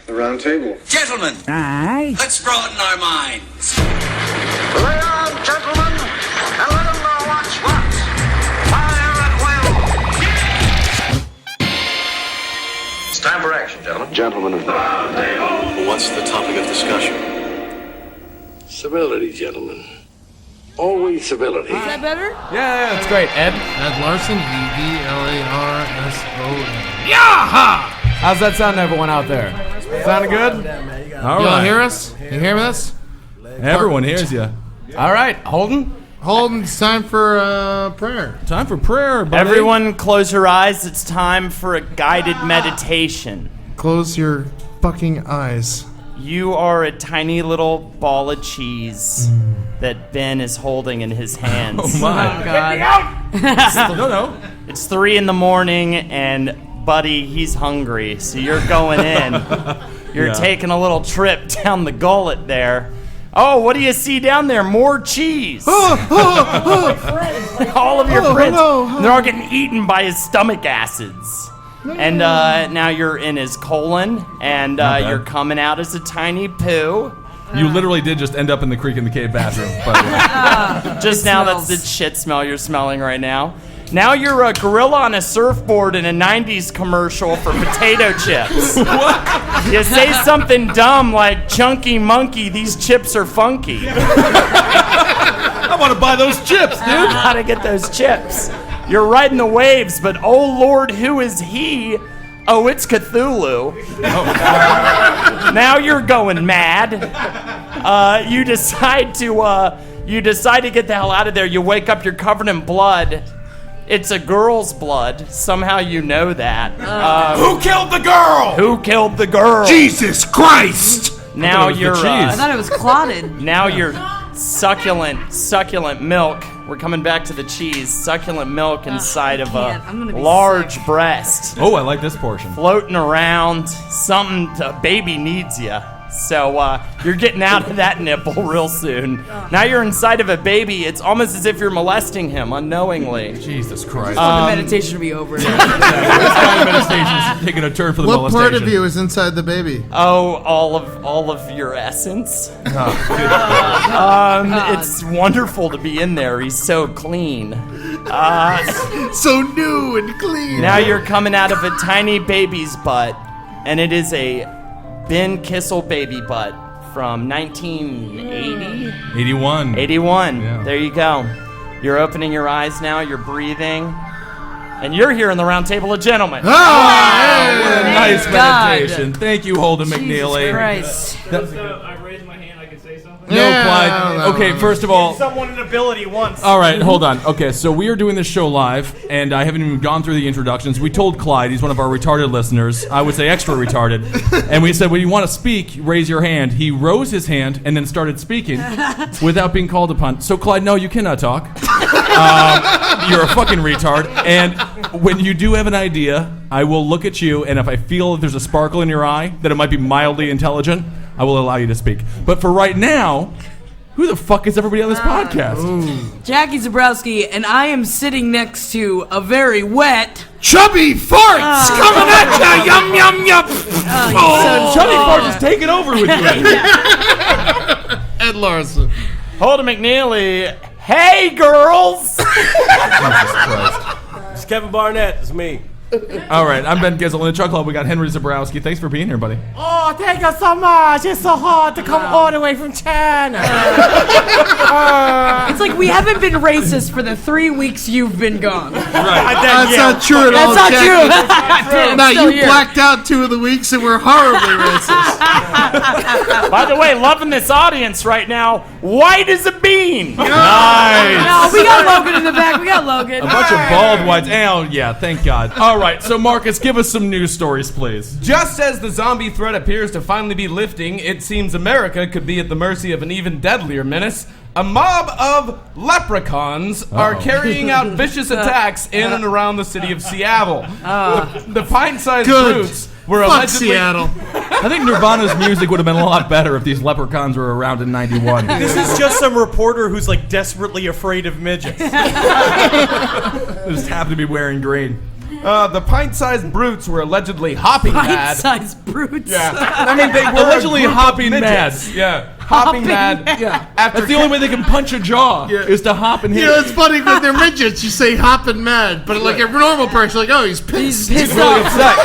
The round table. Gentlemen, Aye. let's broaden our minds. Lay on, gentlemen, and let them know what's what. Fire at will. It's time for action, gentlemen. Gentlemen of the round table. What's the topic of discussion? Civility, gentlemen. Always civility. Is that better? Yeah, that's great. Ed Larson, EDLARSON. Yaha! How's that sound, everyone out there? Sounding good? All You all right. hear us? You hear us? Everyone hears you. All right, Holden. Holden, it's time for prayer. Time for prayer, buddy. Everyone close your eyes. It's time for a guided meditation. Close your fucking eyes. You are a tiny little ball of cheese that Ben is holding in his hands. Oh my. God. No. It's 3 a.m, and buddy, he's hungry, so you're going in. You're taking a little trip down the gullet there. Oh, what do you see down there? More cheese. All of your friends. They're all getting eaten by his stomach acids. And now you're in his colon, and you're coming out as a tiny poo. You literally did just end up in the Creek in the Cave bathroom, by the way. Just now, that's the shit smell you're smelling right now. Now you're a gorilla on a surfboard in a 90s commercial for potato chips. What? You say something dumb like, "Chunky monkey, these chips are funky." I want to buy those chips, dude. How to get those chips. You're riding the waves, but oh Lord, who is he? Oh, it's Cthulhu. Now you're going mad. You decide to get the hell out of there. You wake up, you're covered in blood. It's a girl's blood. Somehow you know that. Who killed the girl? Who killed the girl? Jesus Christ! Now you're. I thought it was clotted. Now you're succulent milk. We're coming back to the cheese. Succulent milk inside of a large breast. Oh, I like this portion. Floating around. A baby needs you. So you're getting out of that nipple real soon. Now you're inside of a baby. It's almost as if you're molesting him unknowingly. Jesus Christ. The meditation will be over. This kind of meditation is taking a turn for the molestation. What part of you is inside the baby? Oh, all of your essence. It's wonderful to be in there. He's so clean. So new and clean. Now you're coming out of a tiny baby's butt, and it is a Ben Kissel baby butt from 1980? 81. 81. Yeah. There you go. You're opening your eyes now. You're breathing. And you're here in the Roundtable of Gentlemen. Oh, hey, what a nice God. meditation. Thank you, Holden McNeely. Christ. I raised my hand, I can say something? No, Clyde. Okay, first of all. Give someone an ability once. All right, hold on. Okay, so we are doing this show live, and I haven't even gone through the introductions. We told Clyde, he's one of our retarded listeners, I would say extra retarded, and we said, when you want to speak, raise your hand. He rose his hand and then started speaking without being called upon. So, Clyde, no, you cannot talk. You're a fucking retard. And when you do have an idea, I will look at you, and if I feel that there's a sparkle in your eye, that it might be mildly intelligent, I will allow you to speak. But for right now, who the fuck is everybody on this podcast? Jackie Zebrowski, and I am sitting next to a very wet, Chubby farts coming at ya! Yum, yum, yum! Chubby Fart is taking over with you. Ed Larson. Holden McNeely. Hey, girls! It's Kevin Barnett. It's me. All right, I'm Ben Kissel. In the Truck Club, we got Henry Zebrowski. Thanks for being here, buddy. Oh, thank you so much. It's so hard to come all the way from China. It's like we haven't been racist for the 3 weeks you've been gone. Right. That's not true at all. That's not true. Now, you blacked out 2 of the weeks and we're horribly racist. By the way, loving this audience right now. White as a bean. Nice. No, we got Logan in the back. We got Logan. A bunch of bald whites. Oh, yeah, thank God. All right, so Marcus, give us some news stories, please. Just as the zombie threat appears to finally be lifting, it seems America could be at the mercy of an even deadlier menace. A mob of leprechauns are carrying out vicious attacks in and around the city of Seattle. The pint-sized brutes were Fuck allegedly... Seattle. I think Nirvana's music would have been a lot better if these leprechauns were around in 91. This is just some reporter who's like desperately afraid of midgets. They just happen to be wearing green. The pint-sized brutes were allegedly hopping mad. Pint-sized brutes. Yeah. I mean, they were Allegedly a group of hopping mad. midgets. Yeah. Hopping mad. Yeah. After That's the only way they can punch a jaw is to hop and hit. You know, it's funny when they're midgets, you say hopping mad, but like a normal person, like, oh, he's pissed. He's pissed really off. upset.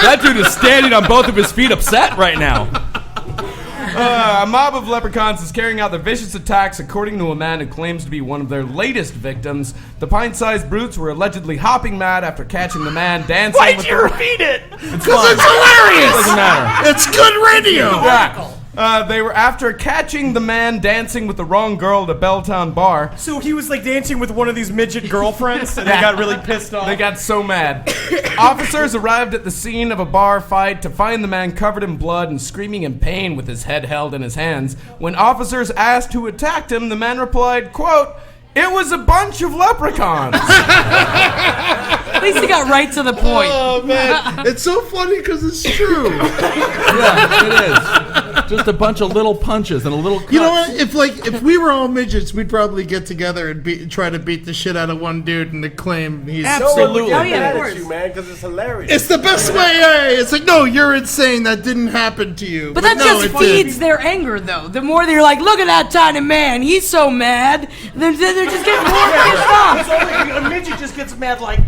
That dude is standing on both of his feet upset right now. A mob of leprechauns is carrying out their vicious attacks, according to a man who claims to be one of their latest victims. The pint-sized brutes were allegedly hopping mad after catching the man dancing Why'd with you repeat it? Because it's hilarious. Doesn't matter. It's good radio. They were after catching the man dancing with the wrong girl at a Belltown bar. So he was like dancing with one of these midget girlfriends, and they got really pissed off. They got so mad. Officers arrived at the scene of a bar fight to find the man covered in blood and screaming in pain with his head held in his hands. When officers asked who attacked him, the man replied, quote, "It was a bunch of leprechauns." At least he got right to the point. Oh, man. It's so funny because it's true. Yeah, it is. Just a bunch of little punches and a little cuts. You know what? If we were all midgets, we'd probably get together and try to beat the shit out of one dude and to claim he's... Absolutely. Oh, yeah, of course. you, man, because it's hilarious. It's the best way. It's like, no, you're insane. That didn't happen to you. But that no, just it feeds did. their anger, though. The more they're like, look at that tiny man, he's so mad, they're just getting more pissed off. It's only a midget just gets mad like,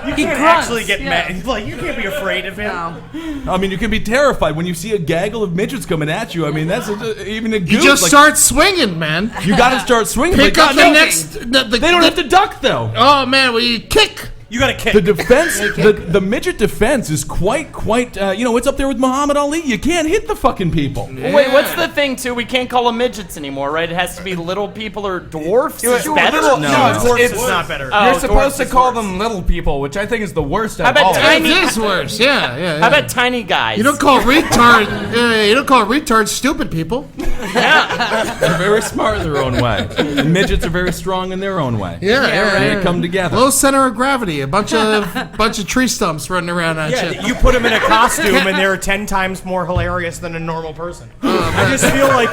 you He can't grunts, actually get yeah. mad. Like, you can't be afraid of him. No. I mean, you can be terrified when you see a gaggle of midgets coming at you. I mean, that's even a You goose. just like, start swinging, man. You got to start swinging. Pick but up the next... they don't have to duck, though. Oh, man, well, you kick. You gotta kick. The defense, the midget defense is quite, it's up there with Muhammad Ali. You can't hit the fucking people. Well, wait, what's the thing, too? We can't call them midgets anymore, right? It has to be little people or dwarfs. Is better? Dwarfs is not better. Oh, You're supposed to dwarfs is call worse. them little people, which I think is the worst How of all. about tiny? It is worse. Yeah. How about tiny guys? You don't call retards stupid people. They're very smart in their own way. And midgets are very strong in their own way. Yeah. They come together. Low center of gravity. A bunch of tree stumps running around at you. Yeah, you put them in a costume and they're 10 times more hilarious than a normal person. I just feel like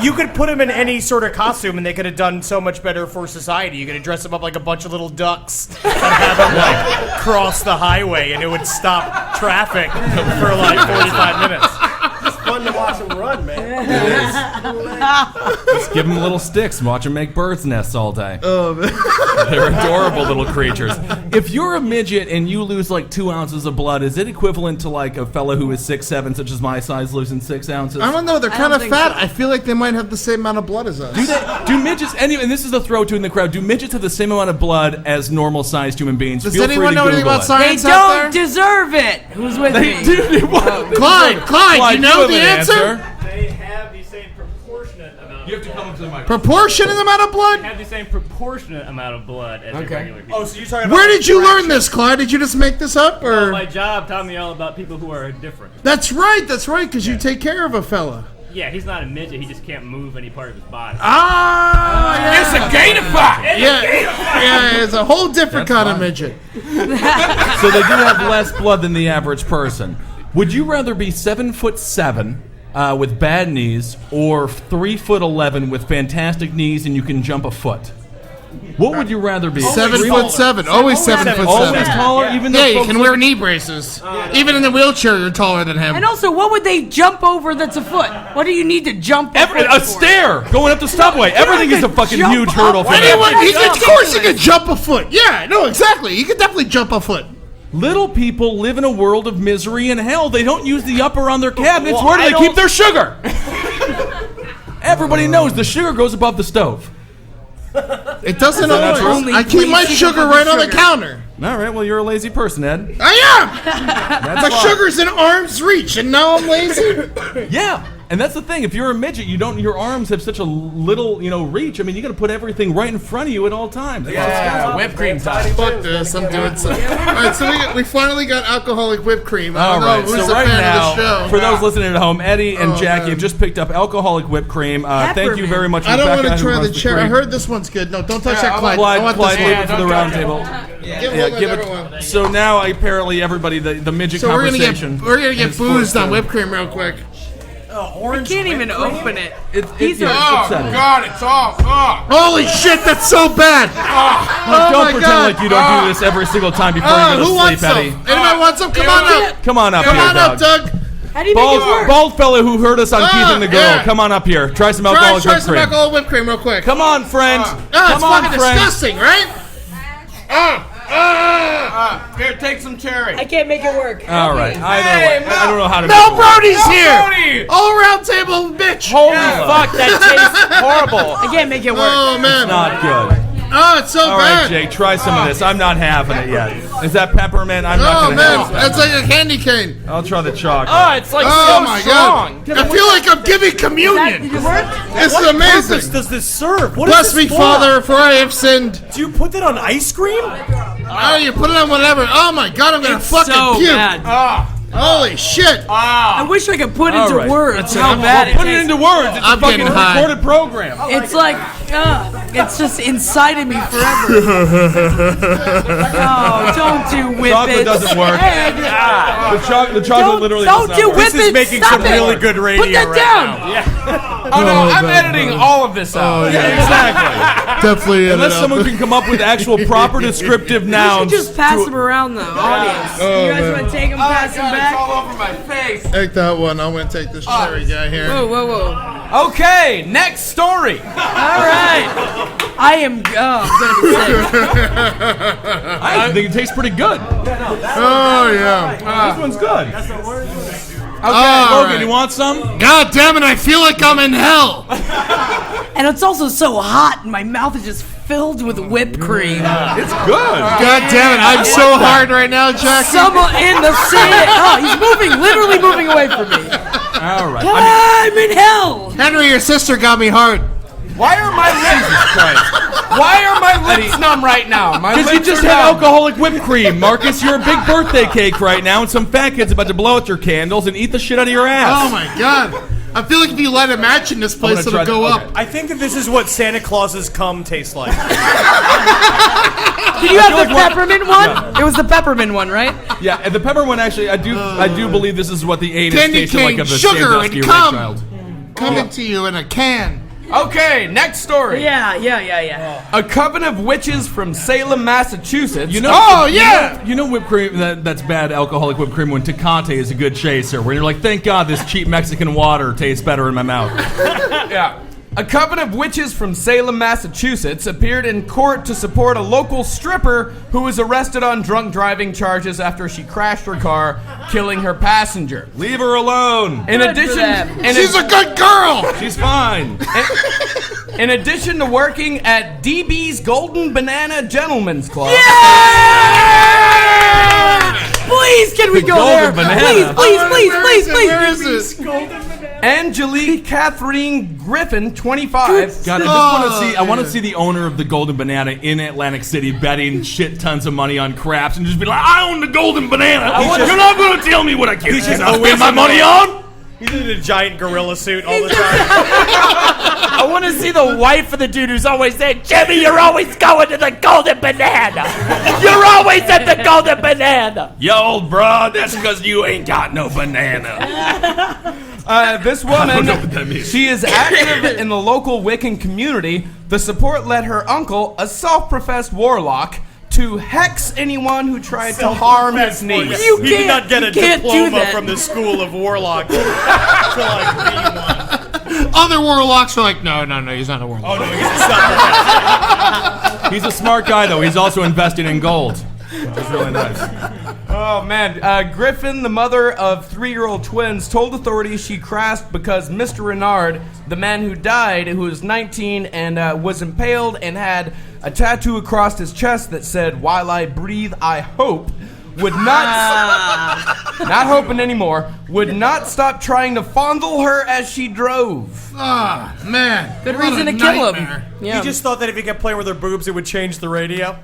you could put them in any sort of costume and they could have done so much better for society. You could have dressed them up like a bunch of little ducks and have them like cross the highway and it would stop traffic for like 45 minutes. It's fun to watch them run, man. Just give them little sticks and watch them make birds' nests all day. Oh, man. They're adorable little creatures. If you're a midget and you lose like 2 ounces of blood, is it equivalent to like a fella who is 6'7", such as my size, losing 6 ounces? I don't know. They're kind of think fat. so. I feel like they might have the same amount of blood as us. Do midgets, and this is the throw to in the crowd, do midgets have the same amount of blood as normal-sized human beings? Does Feel free anyone to know anything Google about it. They science out there? don't deserve it. Who's with They me? do. Clyde, you know the answer? They have the same proportionate amount. You have to come up to the microphone. Proportionate amount of blood? Have the same proportionate amount of blood as regular people. Oh, so you're talking about Where did you learn this, Clyde? Did you just make this up, or? My job taught me all about people who are different. That's right, because you take care of a fella. Yeah, he's not a midget. He just can't move any part of his body. Yeah. It's a gator fight! Yeah, it's a whole different kind of midget. So they do have less blood than the average person. Would you rather be 7'7" with bad knees, or 3'11" with fantastic knees and you can jump a foot? What would you rather be? 7'7", always 7'7". Always taller, even though Yeah, you folks can wear knee braces. Even in the wheelchair, you're taller than him. And also, what would they jump over that's a foot? What do you need to jump over a stair going up the subway. Everything is a fucking jump huge up. hurdle for Anyone, them. of course, he can jump a foot. Yeah, no, exactly. He could definitely jump a foot. Little people live in a world of misery and hell. They don't use the upper on their cabinets. Where do they keep their sugar? Everybody knows the sugar goes above the stove. It doesn't always. I keep my sugar right on the counter. All right, well, you're a lazy person, Ed. I am! My sugar's in arm's reach, and now I'm lazy? Yeah, and that's the thing. If you're a midget, your arms have such a little, reach. I mean, you got to put everything right in front of you at all times. Yeah, whipped cream time. Fuck this, I'm doing something. Alright, so we finally got alcoholic whipped cream. I All don't right, know who's so a right fan now, of the show. for those listening at home, Eddie and Oh, Jackie man. have just picked up alcoholic whipped cream. Thank you very much, I don't Rebecca, want to who try runs the cherry. I cream. heard this one's good. No, don't touch that, Clyde. I Clyde, want Clyde, this leave one. it for the round table. Give everyone. So now apparently everybody, the midget So conversation. we're gonna get boozed on whipped cream real quick. Orange. Can't even open it. These are upsetting. God, it's off. Holy shit, that's so bad. Don't pretend like you don't do this every single time before you go to who sleep, wants some? Eddie. Anybody want some? Come on up. Come on up Come here, on up, Doug. How do you make it work? Bald fellow who heard us on Keith and the Girl. Yeah. Come on up here. Try some Try alcoholic some whipped cream. alcohol whipped cream real quick. Come on, friend. It's Come on, fucking friend. disgusting, right? Here, take some cherry. I can't make it work. All right. Either way, I don't know how to Mel make it work. Brody's here. Brody! All around table, bitch. Holy fuck, that tastes horrible. I can't make it work. Oh man. Not good. Oh, it's so All right, bad. Jake, try some of this. I'm not having it yet. Is that peppermint? I'm not Oh going to man, have it. that's like a candy cane. I'll try the chocolate. Oh, it's like Oh so my strong. god. I feel like I'm giving communion. Did it work? This is What purpose amazing. does this serve? What Bless is me, this for? Father, for I have sinned. Do you put that on ice cream? Oh, you put it on whatever. Oh my god, I'm gonna It's fucking so puke. bad. Holy shit. I wish I could put All into right. words how bad it Put it tastes. into words. It's I'm a fucking getting high. recorded program. It's like, it's just inside of me forever. Oh, don't do whippets. Chocolate doesn't work. Ed. The chocolate literally does Don't not do work. whippets. This is making Stop some it. really good radio Put that right down. Oh no, I'm editing all of this out. Yeah, exactly. Definitely. Unless someone can come up with actual proper descriptive You nouns. should just pass them around the audience. Oh, You guys man. want to take them, pass them It's back? all over my face. Take that one. I'm gonna take this cherry guy here. Whoa, whoa, whoa. Okay, next story. All right. I am gonna be sick. I think it tastes pretty good. Oh yeah. This one's good. All Logan, right. you want some? God damn it! I feel like I'm in hell. And it's also so hot, and my mouth is just filled with whipped cream. It's good. God damn it! I'm so hard right now, Jack. Someone in the city. Oh, he's moving, literally moving away from me. All right. I'm in hell. Henry, your sister got me hard. Why are my lips? Why are my lips numb right now? My Because you lips just are had numb. alcoholic whipped cream, Marcus. You're a big birthday cake right now, and some fat kid's about to blow out your candles and eat the shit out of your ass. Oh my god! I feel like if you light a match in this place, I'm gonna it'll try go that. up. I think that this is what Santa Claus's cum tastes like. Did you have the peppermint one? It was the peppermint one, right? Yeah, and the pepper one actually, I do believe this is what the anus Candy tasted like cane, of the sugar, Sandusky and rape cum. child. Coming to you in a can. Okay, next story. Yeah. A coven of witches from Salem, Massachusetts. You know, Oh yeah! you know whipped cream that's bad alcoholic whipped cream when Tecate is a good chaser, where you're like, thank God this cheap Mexican water tastes better in my mouth. Yeah. A coven of witches from Salem, Massachusetts appeared in court to support a local stripper who was arrested on drunk driving charges after she crashed her car, killing her passenger. Leave her alone. In Good addition, for them. She's a good girl. She's fine. in addition to working at DB's Golden Banana Gentlemen's Club. Please, can we go Golden there? banana. Please. Where is it? Angelique Catherine Griffin, 25. God, I want to see the owner of the Golden Banana in Atlantic City betting shit tons of money on craps and just be like, I own the Golden Banana. You're not going to tell me what I can spend my money on. He's in a giant gorilla suit all the time. I want to see the wife of the dude who's always saying, Jimmy, you're always going to the Golden Banana. You're always at the Golden Banana. Yo, old broad, that's because you ain't got no banana. This I don't know woman, what that means. she is active in the local Wiccan community. The support led her uncle, a self-professed warlock, to hex anyone who tried to harm his niece. You He did not get a can't do diploma that. from the School of Warlock. Other warlocks are like, no, he's not a warlock. Oh no, he's a self-professed. He's a smart guy, though. He's also investing in gold, which is really nice. Oh man, Griffin, the mother of 3-year-old twins, told authorities she crashed because Mr. Renard, the man who died, who was 19 and was impaled and had a tattoo across his chest that said, "While I breathe, I hope," would not, not hoping anymore, would not stop trying to fondle her as she drove. Ah, man. Good What a reason to kill him. nightmare. Yeah. He just thought that if he kept playing with her boobs, it would change the radio.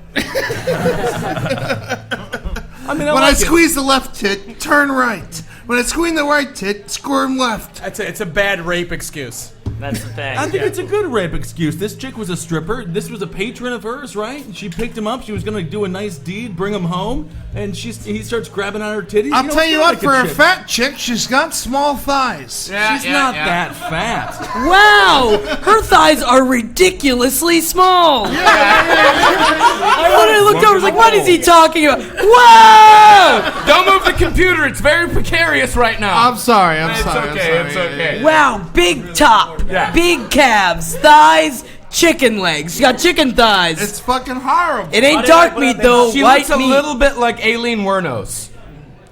When I squeeze the left tit, turn right. When I squeeze the right tit, squirm left. It's a bad rape excuse. That's the thing. I think it's a good rape excuse. This chick was a stripper. This was a patron of hers, right? She picked him up. She was going to do a nice deed, bring him home, and he starts grabbing on her titties. I'll tell you what, feel like for a fat chick, she's got small thighs. She's not that fat. Wow, her thighs are ridiculously small. I looked over, I was like, what is he talking about? Whoa! Don't move the computer. It's very precarious right now. I'm sorry. It's okay. It's okay. Wow, big top, big calves, thighs, chicken legs. You got chicken thighs. It's fucking horrible. It ain't dark meat though. She white looks a meat. little bit like Aileen Wuornos.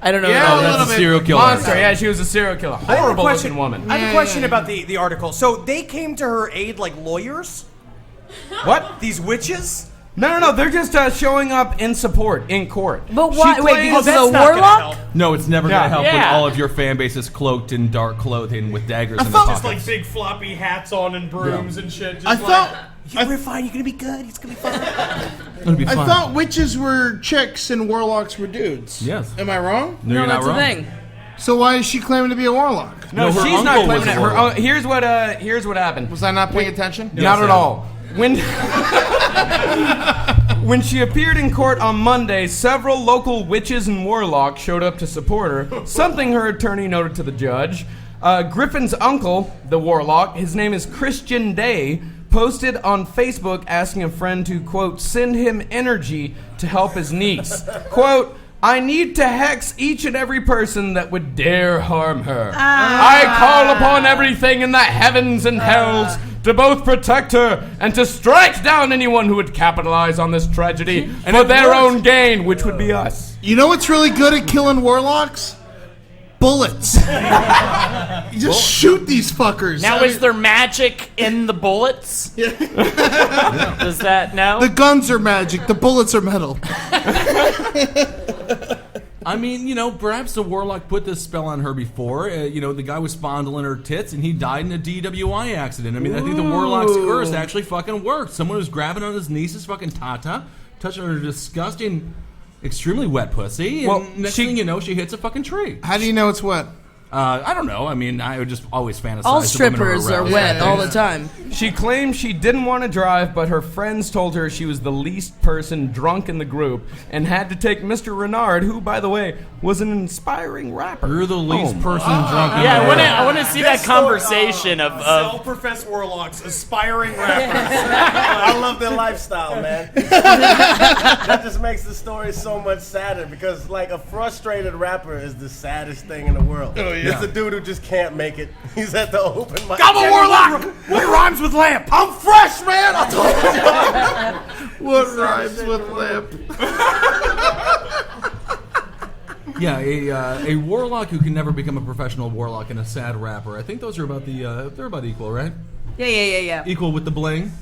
I don't know. Yeah, That's a serial killer. Monster. Yeah, she was a serial killer. Horrible looking woman. I have a question about the article. So they came to her aid like lawyers? What? These witches? No. They're just showing up in support in court. But why? She Wait, claims- because that's of the not gonna warlock? help. No, it's never going to help when Yeah. all of your fan base is cloaked in dark clothing with daggers in their Just like pockets. big floppy hats on and brooms and shit. Just I thought we're fine. You're gonna be good. It's gonna be fine. It'll be I fun. thought witches were chicks and warlocks were dudes. Yes. Am I wrong? No, you're not that's wrong. the thing. So why is she claiming to be a warlock? No, her she's not uncle was claiming a it. warlock. Here's what happened. Was I not paying attention? Not at all. When she appeared in court on Monday, several local witches and warlocks showed up to support her, something her attorney noted to the judge. Griffin's uncle, the warlock, his name is Christian Day, posted on Facebook asking a friend to, quote, send him energy to help his niece. Quote, I need to hex each and every person that would dare harm her. I call upon everything in the heavens and hells to both protect her and to strike down anyone who would capitalize on this tragedy for their own gain, which would be us. You know what's really good at killing warlocks? Bullets. You just shoot these fuckers. Now, is there magic in the bullets? Does that no? The guns are magic. The bullets are metal. I mean, perhaps the warlock put this spell on her before. The guy was fondling her tits, and he died in a DWI accident. I mean, I think the warlock's curse actually fucking worked. Someone was grabbing on his niece's fucking tata, touching her disgusting, extremely wet pussy, and Well, next thing you know, she hits a fucking tree. How do you know it's wet? I don't know. I mean, I would just always fantasize. All the women who strippers are aroused. wet all the time. She claimed she didn't want to drive, but her friends told her she was the least person drunk in the group and had to take Mr. Renard, who, by the way, was an inspiring rapper. You're the least home. person drunk. in Yeah, the I world. want to see that conversation of self-professed warlocks, aspiring rappers. I love their lifestyle, man. That just makes the story so much sadder because, like, a frustrated rapper is the saddest thing in the world. Oh, yeah. It's a dude who just can't make it. He's at the open mic. I'm a warlock. What rhymes with lamp? I'm fresh, man. I told you. What rhymes with lamp? Yeah, a warlock who can never become a professional warlock and a sad rapper. I think those are about they're about equal, right? Yeah. Equal with the bling.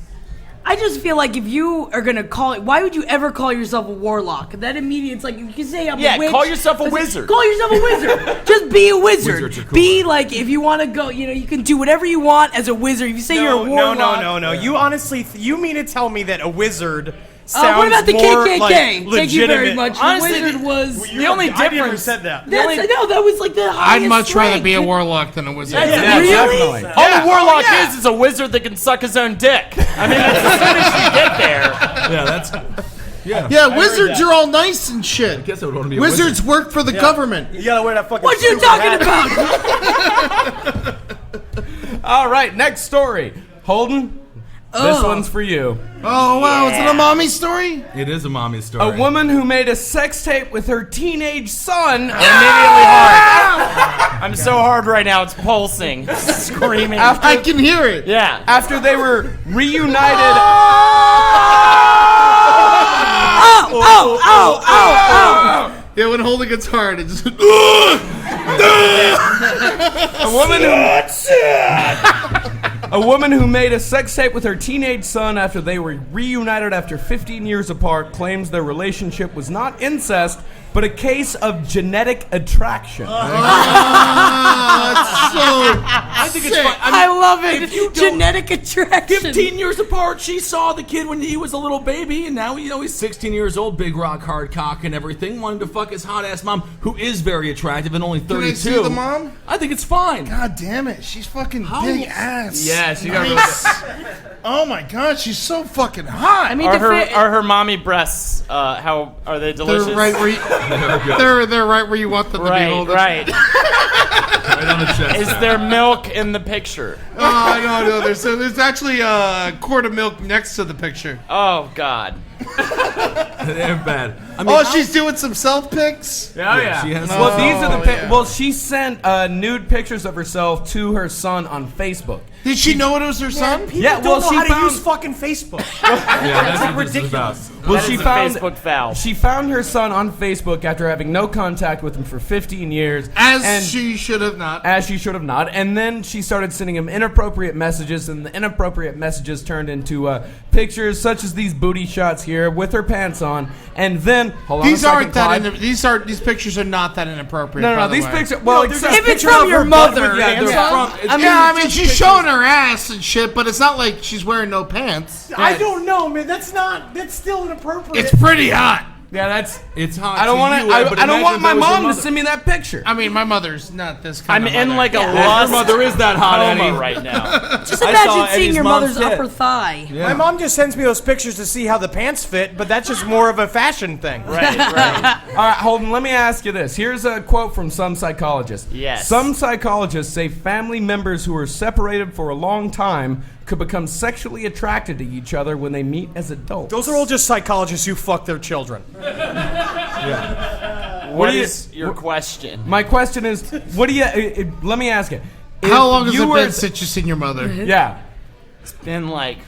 I just feel like if you are gonna call it, why would you ever call yourself a warlock? That immediate, it's like you can say I'm a witch. call yourself a wizard. Call yourself a wizard. Just be a wizard. Wizards are cool. Be like, if you want to go, you can do whatever you want as a wizard. If you say you're a warlock. No. You honestly, you mean to tell me that a wizard sounds what about the more KKK? like Thank you very legitimate? much. Honestly, the wizard was. the only I never difference. said that. That was like the highest I'd much rather be a rank. warlock than a wizard. Yeah, Yeah, really? definitely. All the warlock is a wizard that can suck his own dick. I mean, that's as soon as you get there. Yeah, that's. Yeah. Yeah, wizards are all nice and shit. I guess I would want to be a Wizards work for the government. You gotta wear that fucking What you stupid talking hat. about? All right, next story. Holden, this one's for you. Oh, wow. Is it a mommy story? It is a mommy story. A woman who made a sex tape with her teenage son. Immediately hard. I'm so hard right now. It's pulsing, screaming. I can hear it. Yeah. After they were reunited. Yeah, when Holden gets hard, it just. A woman who made a sex tape with her teenage son after they were reunited after 15 years apart claims their relationship was not incest, but a case of genetic attraction. I think it's fun. I love it. If you don't- Genetic attraction. 15 years apart, she saw the kid when he was a little baby, and now he's 16 years old, big rock hard cock and everything, wanted to fuck his hot ass mom, who is very attractive and only 32. Can I see the mom? I think it's fine. God damn it, she's fucking big ass. Yes, you got Nice. Oh my god, she's so fucking hot. I mean, Are her mommy breasts? How are they delicious? They're right where you, they're right where you want them to be. Right, Holden. right. Right on the chest. Is there milk in the picture? Oh no, there's actually a quart of milk next to the picture. Oh God. They're bad. I mean, She's doing some self pics. Oh yeah. she has- Well, these are the. yeah. Well, she sent nude pictures of herself to her son on Facebook. Did she know it was her son? Yeah, Don't well, know she how to found. use fucking Facebook. yeah, that's what this is ridiculous. about. Well, That she is a found Facebook foul. She found her son on Facebook after having no contact with him for 15 years, As she should have not. as she should have not. And then she started sending him inappropriate messages, and the inappropriate messages turned into pictures such as these booty shots here with her pants on. And then hold on, These a second, aren't that. Clyde. These pictures are not that inappropriate. No, by the these way. pictures. Well, they're except just if it's picture from of your her butt with mother, your hands they're on. from. I mean, she's showing her ass and shit, but it's not like she's wearing no pants. I don't know, man. That's still inappropriate. It's pretty hot. Yeah, that's. It's hot. I don't want to. to. I don't want my mom to send me that picture. I mean, my mother's not this kind I'm of in mother. like a Your lust mother is that hot, coma Eddie. right now. Just I saw imagine seeing Eddie's your mom's mother's tit. upper thigh. Yeah. My mom just sends me those pictures to see how the pants fit, but that's just more of a fashion thing. Right. All right, Holden, let me ask you this. Here's a quote from some psychologists. Yes. Some psychologists say family members who are separated for a long time could become sexually attracted to each other when they meet as adults. Those are all just psychologists who fuck their children. What is your question? My question is, what do you... let me ask you. How long has you it were- been since you've seen your mother? Yeah. It's been like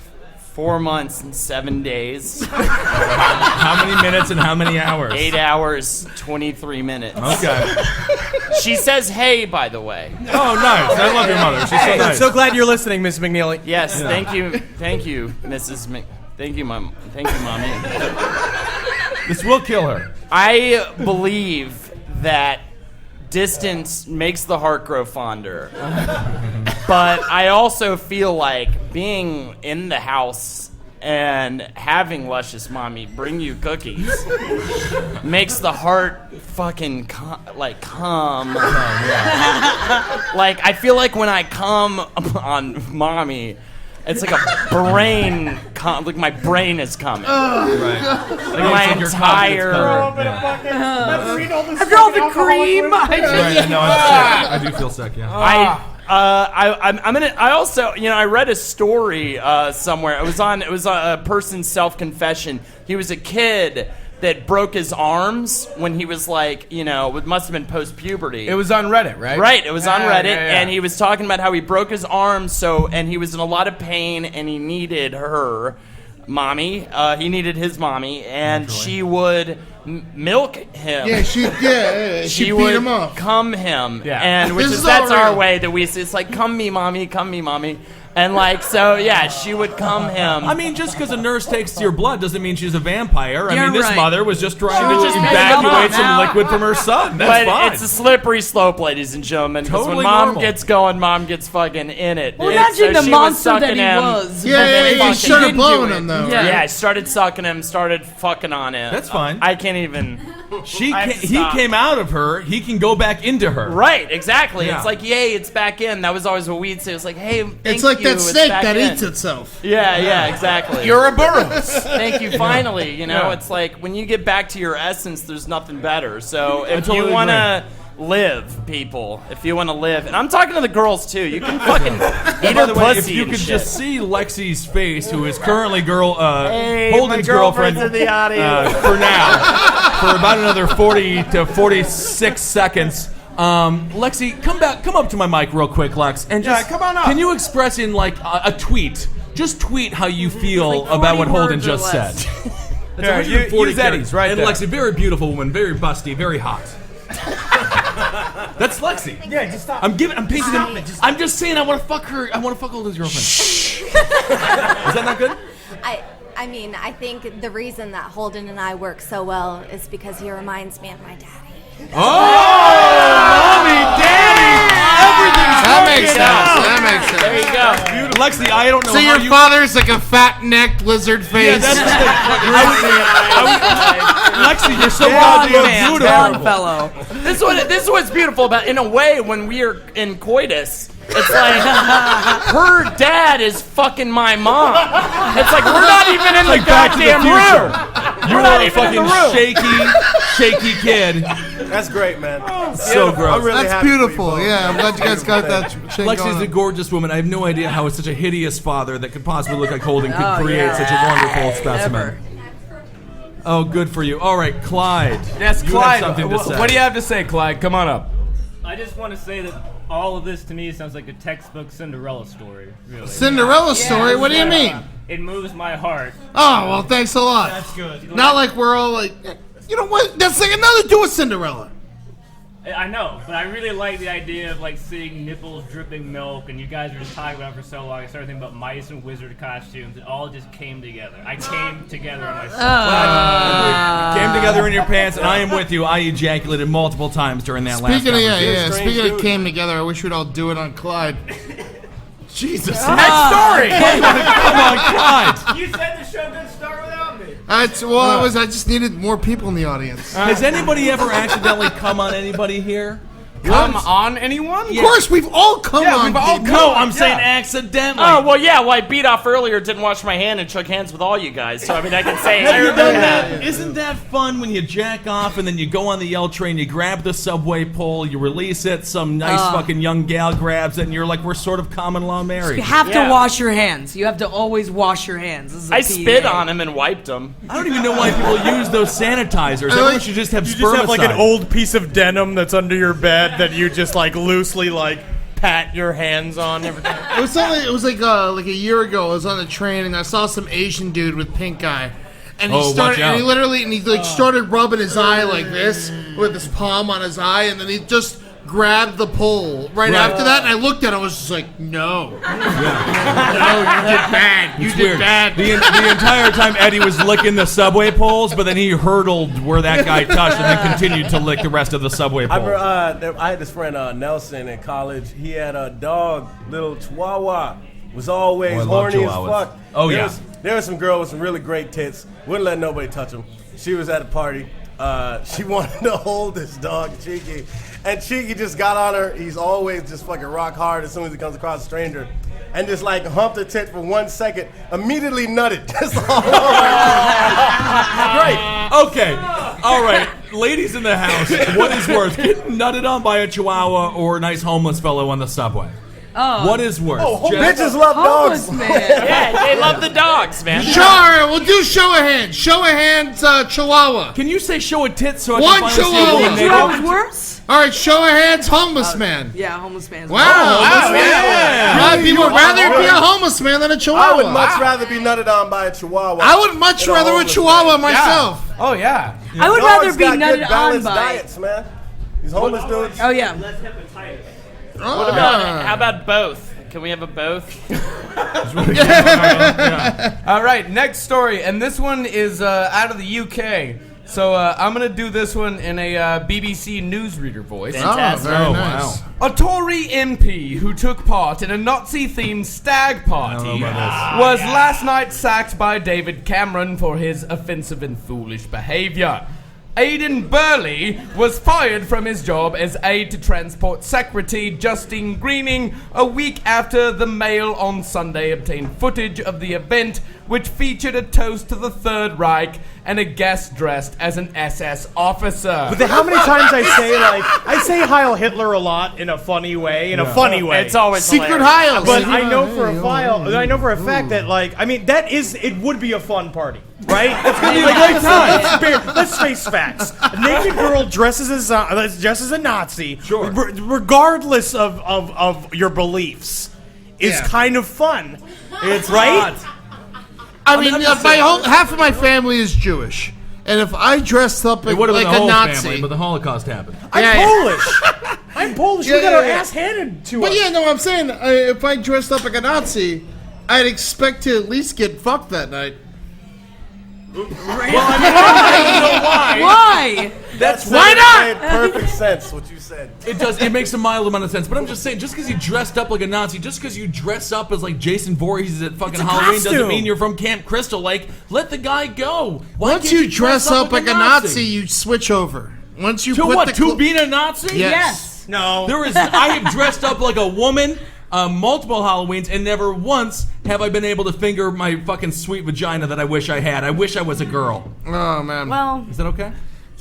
4 months and 7 days. How many minutes and how many hours? 8 hours, 23 minutes. Okay. She says hey, by the way. Oh, nice. I love your mother. She's so I'm nice. so glad you're listening, Miss McNeely. Yes, thank you, Mrs. Thank you, Mom. Thank you, Mommy. This will kill her. I believe that distance makes the heart grow fonder. But I also feel like being in the house and having luscious mommy bring you cookies makes the heart fucking come. Like I feel like when I come on mommy, it's like a brain, like my brain is coming. Right. Like my entire. After all the cream, Right, no, I'm sick. I do feel sick, yeah. I also, I read a story somewhere. It was a person's self-confession. He was a kid that broke his arms when he was like, it must have been post-puberty. It was on Reddit, right? Right, it was on Reddit, yeah. and he was talking about how he broke his arms, and he was in a lot of pain, and he needed her mommy. He needed his mommy, and she would milk him. Yeah, she beat would him up. cum him, Yeah. and This is that's all our real. way that we say it's like come me mommy, and like so yeah, she would cum him. I mean, just because a nurse takes your blood doesn't mean she's a vampire. I You're mean, this right. mother was just trying was to just evacuate making some up. liquid from her son. That's but fine. it's a slippery slope, ladies and gentlemen. Because Totally when mom normal. gets going, mom gets fucking in it. well, And imagine so the she monster was that sucking he him. was. Yeah, fucking he started didn't blowing do it. him though. Yeah. Yeah, I started sucking him, started fucking on him. That's fine. I can't even. he I have to he stop. came out of her. He can go back into her. Right, exactly. Yeah. It's like, yay, it's back in. That was always what we'd say. It was like, hey, thank It's like you, that snake back that in. eats itself. Yeah, exactly. You're a Burroughs. Thank you, finally. Yeah. It's like when you get back to your essence, there's nothing better. So if totally you want to live, people, if you want to live, and I'm talking to the girls too, you can fucking eat By her the way, if pussy you and could shit. just see Lexi's face, who is currently Hey, Holden's my girlfriend's girlfriend in the audience. for now, for about another 40 to 46 seconds. Lexi, come up to my mic real quick, Lex, and just come on up. Can you express in like a tweet? Just tweet how you feel Like 40 about what Holden words or just less. said. Yeah, That's use 140 Eddie's characters. right And there. Lexi, very beautiful woman, very busty, very hot. That's Lexi. Yeah, just stop. I'm painting him. I'm just saying I want to fuck her. I want to fuck Holden's girlfriend. Is that not good? I mean, I think the reason that Holden and I work so well is because he reminds me of my daddy. Mommy, daddy, everything's That makes working sense. out. That makes sense. There you go. Lexi, I don't know So how your you... father's like a fat-necked lizard face. Yeah, that's the thing. Lexi, you're so goddamn beautiful. Fellow. This is what's beautiful about, in a way, when we are in coitus. It's like her dad is fucking my mom. It's like we're not even in the goddamn room. You are a fucking shaky kid. That's great, man. So gross. I'm really That's happy for you beautiful. both. Yeah, I'm glad you guys got that shit Lexi's going. a gorgeous woman. I have no idea how such a hideous father that could possibly look like Holden could create such a wonderful specimen. Oh, good for you. All right, Clyde. Yes, you Clyde. have something to say. What do you have to say, Clyde? Come on up. I just want to say that all of this to me sounds like a textbook Cinderella story. Really. Cinderella story? What do you mean? It moves my heart. Oh, well, thanks a lot. That's good. Not like we're all like, you know what? That's like another to do with Cinderella. I know, but I really like the idea of like seeing nipples dripping milk, and you guys were just talking about it for so long. I started thinking about mice and wizard costumes. It all just came together. I came together in myself. Came together in your pants, and I am with you. I ejaculated multiple times during that last Speaking of conversation. speaking of came together, I wish we'd all do it on Clyde. Jesus. Next story. Come on, Clyde. You said the show didn't start without me. I just needed more people in the audience. Has anybody ever accidentally come on anybody here? Come on, anyone? Of course, we've all come on. we've all people. No, I'm saying accidentally. Oh, well, yeah. Well, I beat off earlier, didn't wash my hand, and shook hands with all you guys. So, I mean, I can say Have I you remember done that. that? Isn't that fun when you jack off and then you go on the L train, you grab the subway pole, you release it, some nice fucking young gal grabs it, and you're like, we're sort of common law married. You have to wash your hands. You have to always wash your hands. This is a I PA. spit on him and wiped him. I don't even know why people use those sanitizers. Everyone should just have You just have like an spermicide. old piece of denim that's under your bed that you just like loosely like pat your hands on every time. It was like a year ago. I was on the train and I saw some Asian dude with pink eye, and he started, and he literally, and he like started rubbing his eye like this with his palm on his eye, and then he just grabbed the pole right after that. And I looked at it, I was just like, no, no, you did bad. You It's did weird. bad. The entire time Eddie was licking the subway poles, but then he hurdled where that guy touched and then continued to lick the rest of the subway I pole. remember, I had this friend Nelson in college. He had a dog, little Chihuahua. Was always Oh, I love horny as Chihuahuas. fuck. Oh, there yeah. there was some girl with some really great tits. Wouldn't let nobody touch him. She was at a party. She wanted to hold this dog, Cheeky. And Cheeky just got on her. He's always just fucking rock hard as soon as he comes across a stranger. And just like humped her tit for 1 second. Immediately nutted. Just all over. Great. Okay. All right. Ladies in the house, what is worse? Getting nutted on by a chihuahua or a nice homeless fellow on the subway? Oh. What is worse? Bitches love dogs. Yeah, they love the dogs, man. Sure, we'll do show of hands. Show of hands, Chihuahua. Can you say show a tit so I One can finally Chihuahua. see the Chihuahua's worse? All right, show of hands, homeless man. Yeah, homeless man's Wow, a lot of people would rather be a homeless man than a I Chihuahua. would much rather be nutted on by a Chihuahua. I would much than rather a homeless Chihuahua man. myself. Oh, yeah. I would Dogs rather be got good nutted on balanced by. diets, man. These homeless dudes. Oh yeah. What about, how about both? Can we have a both? All right, next story, and this one is out of the UK. So I'm gonna do this one in a BBC newsreader voice. Fantastic. Very nice. A Tory MP who took part in a Nazi-themed stag party was last night sacked by David Cameron for his offensive and foolish behaviour. Aidan Burley was fired from his job as Aid to Transport Secretary Justine Greening a week after the Mail on Sunday obtained footage of the event, which featured a toast to the Third Reich and a guest dressed as an SS officer. But how many times I say Heil Hitler a lot in a funny way, It's always Secret hilarious. Heil. But I know for a fact that it would be a fun party, right? It's gonna be a great time. Let's face facts. A naked girl dresses as a Nazi, regardless of your beliefs, is kind of fun. It's right. I mean, half of my family is Jewish, and if I dressed up like, It would have been like the a whole Nazi, family, but the Holocaust happened. I'm Polish. I'm Polish. We got our ass handed to us. But yeah, no, I'm saying if I dressed up like a Nazi, I'd expect to at least get fucked that night. Why? Why not? It made perfect sense what you said. It does. It makes a mild amount of sense. But I'm just saying, just because you dressed up like a Nazi, just because you dress up as like Jason Voorhees at fucking Halloween, doesn't mean you're from Camp Crystal Lake. Let the guy go. Once you dress up like a Nazi, you switch over. Once you to put what? the To being a Nazi? Yes. No. There is. I have dressed up like a woman. Multiple Halloweens, and never once have I been able to finger my fucking sweet vagina that I wish I had. I wish I was a girl. Oh man. Well, is that okay?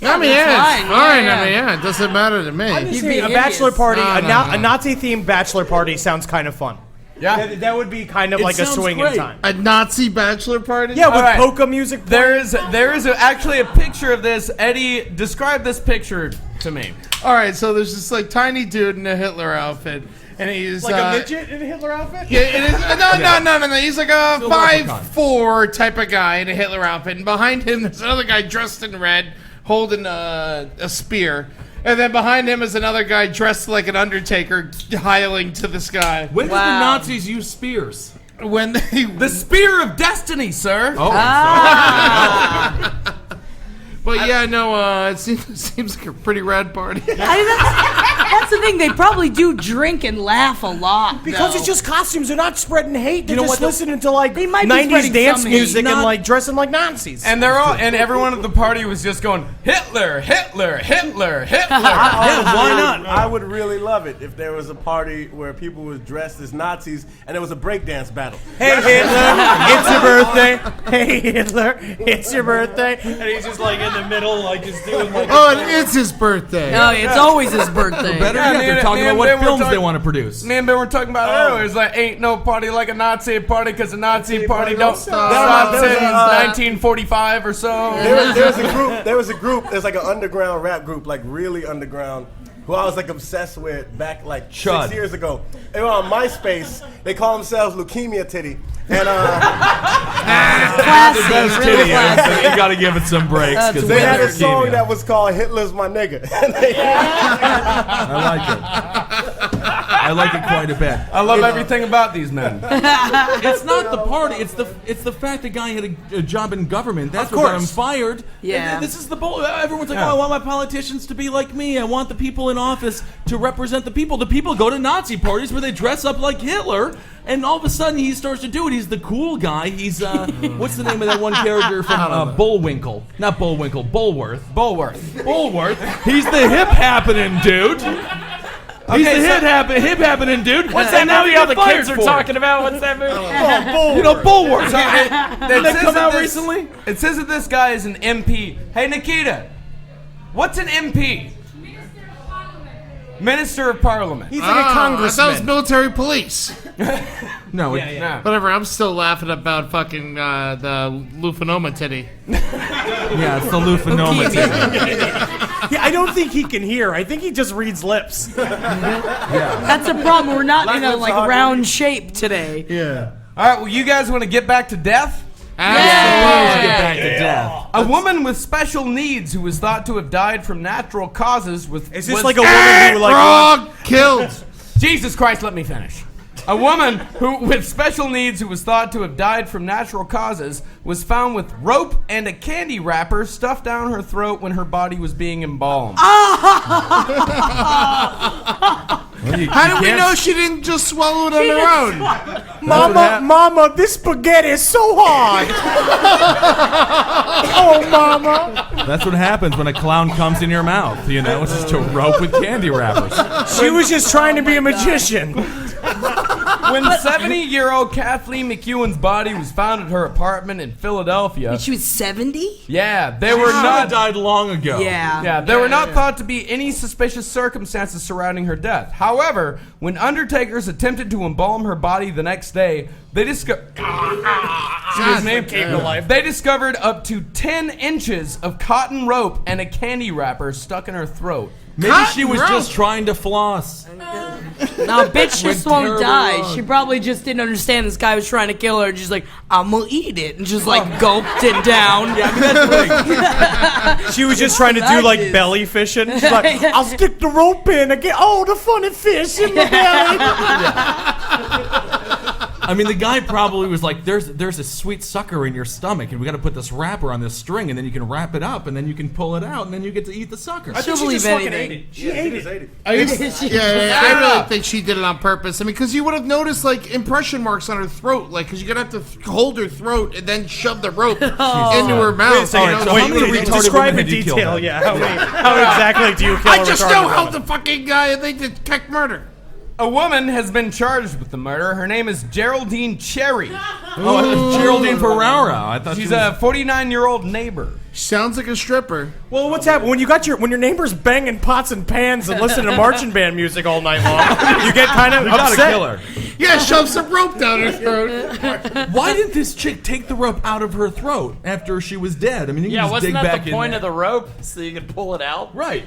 I mean, yeah, it's fine. I mean, yeah, it doesn't matter to me. I'm just saying, a bachelor party, a Nazi-themed bachelor party sounds kind of fun. Yeah, that would be kind of like a swing in time. A Nazi bachelor party? Yeah, with polka music. There is actually a picture of this. Eddie, describe this picture to me. All right, so there's this like tiny dude in a Hitler outfit. And he's like a midget in a Hitler outfit? Yeah, it is. No. He's like a 5'4" type of guy in a Hitler outfit. And behind him, there's another guy dressed in red holding a spear. And then behind him is another guy dressed like an Undertaker hiling to the sky. When did the Nazis use spears? When they... The Spear of Destiny, sir. Oh, But yeah, no, it seems like a pretty rad party. That's the thing. They probably do drink and laugh a lot. Because it's just costumes. They're not spreading hate. They're You know just what, listening to like They might be 90s spreading dance some hate. music and like dressing like Nazis. And and everyone at the party was just going, Hitler, Hitler, Hitler, Hitler. Why not? I would really love it if there was a party where people was dressed as Nazis and there was a breakdance battle. Hey Hitler, it's your birthday. Hey Hitler, it's your birthday. And he's just like in the middle, like just doing like. Oh, it's his birthday. No, it's always his birthday. Better yet, they're talking about what films they want to produce. Me and Ben were talking about earlier. It's like, ain't no party like a Nazi party because a Nazi party don't stop since 1945 or so. There was a group, there's like an underground rap group, like really underground, who I was like obsessed with back like 6 years ago. They were on MySpace. They call themselves Leukemia Titty. And the best titty is, so you got to give it some breaks. They had a song that was called "Hitler's My Nigga." I like it. I like it quite a bit. I love everything about these men. It's not the party. It's the fact the guy had a job in government. That's what got him fired. Yeah. And this is the bull. Everyone's like, oh, I want my politicians to be like me. I want the people in office to represent the people. The people go to Nazi parties where they dress up like Hitler. And all of a sudden, he starts to do it. He's the cool guy. He's, what's the name of that one character from Bullwinkle? Not Bullwinkle, Bulworth. Bulworth. He's the hip happening dude. He's the hip happening dude. What's that movie all the kids are talking about? What's that movie? You know, Bulworth. Did that come out recently? It says that this guy is an MP. Hey, Nikita, what's an MP? Minister of Parliament. He's like a congressman. That was military police. No, whatever. I'm still laughing about fucking the Lufanoma titty. Yeah, it's the Lufanoma titty. Yeah, I don't think he can hear. I think he just reads lips. That's a problem. We're not in a like round shape today. Yeah. All right. Well, you guys want to get back to death? Get back to death. A woman with special needs who was thought to have died from natural causes was. Is this like a woman who like Frog killed? Jesus Christ, let me finish. A woman with special needs who was thought to have died from natural causes was found with rope and a candy wrapper stuffed down her throat when her body was being embalmed. How do we know she didn't just swallow it on her own? Mama, this spaghetti is so hard. Oh, Mama. That's what happens when a clown comes in your mouth. You know, it's just a rope with candy wrappers. She was just trying to be a magician. When 70-year-old Kathleen McEwen's body was found at her apartment in Philadelphia. She was 70? Yeah, they were not died long ago. Yeah. There were not thought to be any suspicious circumstances surrounding her death. However, when undertakers attempted to embalm her body the next day, they discovered up to 10 inches of cotton rope and a candy wrapper stuck in her throat. Maybe she was just trying to floss. No, bitch just won't die. She probably just didn't understand this guy was trying to kill her. Just like, I'm gonna eat it, and just like gulped it down. Yeah, I mean, that's right. She was just trying to do like belly fishing. She's like, I'll stick the rope in and get all the funny fish in the belly. I mean, the guy probably was like, "There's a sweet sucker in your stomach, and we got to put this wrapper on this string, and then you can wrap it up, and then you can pull it out, and then you get to eat the sucker." I think she just fucking ate it. She ate it. I really think she did it on purpose. I mean, because you would have noticed like impression marks on her throat, like because you're gonna have to hold her throat and then shove the rope into her mouth. Wait a second. So how many describe in detail? Yeah. How exactly do you kill a retarded I just know how woman? the fucking guy they detect murder. A woman has been charged with the murder. Her name is Geraldine Cherry. Geraldine Ferrara. I thought She's a 49-year-old neighbor. Sounds like a stripper. Well, what's happening when your neighbor's banging pots and pans and listening to marching band music all night long? You get kind of upset. Gotta kill her. Yeah, shove some rope down her throat. Why didn't this chick take the rope out of her throat after she was dead? I mean, you can just wasn't dig that back the in point there. of the rope so you could pull it out? Right.